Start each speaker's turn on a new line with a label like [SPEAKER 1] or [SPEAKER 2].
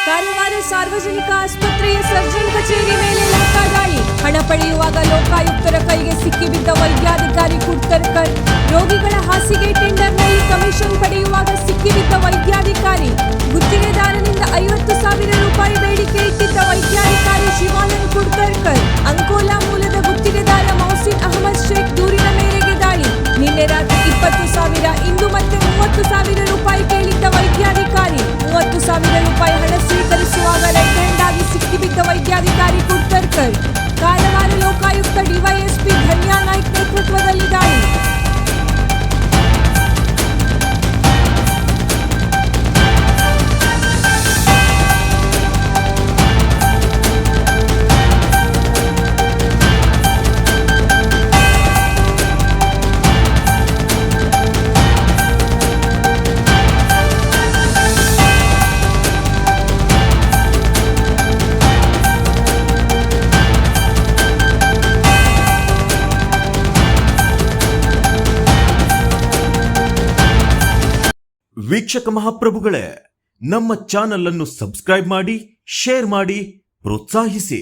[SPEAKER 1] ಕಾರವಾರ ಸಾರ್ವಜನಿಕ ಆಸ್ಪತ್ರೆಯ ಸರ್ಜನ್ ಕಚೇರಿ ಮೇಲೆ ಲಂಕಾ ದಾಳಿ. ಹಣ ಪಡೆಯುವಾಗ ಲೋಕಾಯುಕ್ತರ ಕೈಗೆ ಸಿಕ್ಕಿಬಿದ್ದ ವೈದ್ಯಾಧಿಕಾರಿ ಕುಡ್ತರ್ಕರ್. ರೋಗಿಗಳ ಹಾಸಿಗೆ ಟೆಂಡರ್ನಲ್ಲಿ ಕಮಿಷನ್ ಪಡೆಯುವಾಗ ಸಿಕ್ಕಿಬಿದ್ದ ವೈದ್ಯಾಧಿಕಾರಿ. ಗುತ್ತಿಗೆದಾರನಿಂದ 50,000 ರೂಪಾಯಿ ಬೇಡಿಕೆ ಇಟ್ಟಿದ್ದ ವೈದ್ಯಾಧಿಕಾರಿ ಶಿವಾನಂದ್ ಕುಡ್ತರ್ಕರ್. ಅಂಕೋಲಾ ಮೂಲದ ಗುತ್ತಿಗೆದಾರ ಮೌಸಿನ್ ಅಹಮದ್ ಶೇಖ್ ದೂರಿನ ಮೇರೆಗೆ ದಾಳಿ. ನಿನ್ನೆ ರಾತ್ರಿ 20,000, ಇಂದು ಮತ್ತೆ 30,000 ರೂಪಾಯಿ ಕೇಳಿದ್ದ ವೈದ್ಯಾಧಿಕಾರಿ. 30,000 ರೂಪಾಯಿ ಹಣ ಸ್ವೀಕರಿಸುವಾಗ ರೆಡ್ ಹ್ಯಾಂಡ್ ಆಗಿ ಸಿಕ್ಕಿಬಿದ್ದ ವೈದ್ಯಾಧಿಕಾರಿ ಕುಡ್ತರ್ಕರ್. ಕಾರವಾರ ಲೋಕಾಯುಕ್ತ ಡಿವೈಎಸ್ಪಿ ಧನ್ಯಾ ನಾಯ್ಕ್ ನೇತೃತ್ವದಲ್ಲಿ ದಾಳಿ.
[SPEAKER 2] ವೀಕ್ಷಕ ಮಹಾಪ್ರಭುಗಳೇ, ನಮ್ಮ ಚಾನಲ್ ಅನ್ನು ಸಬ್ಸ್ಕ್ರೈಬ್ ಮಾಡಿ, ಶೇರ್ ಮಾಡಿ, ಪ್ರೋತ್ಸಾಹಿಸಿ.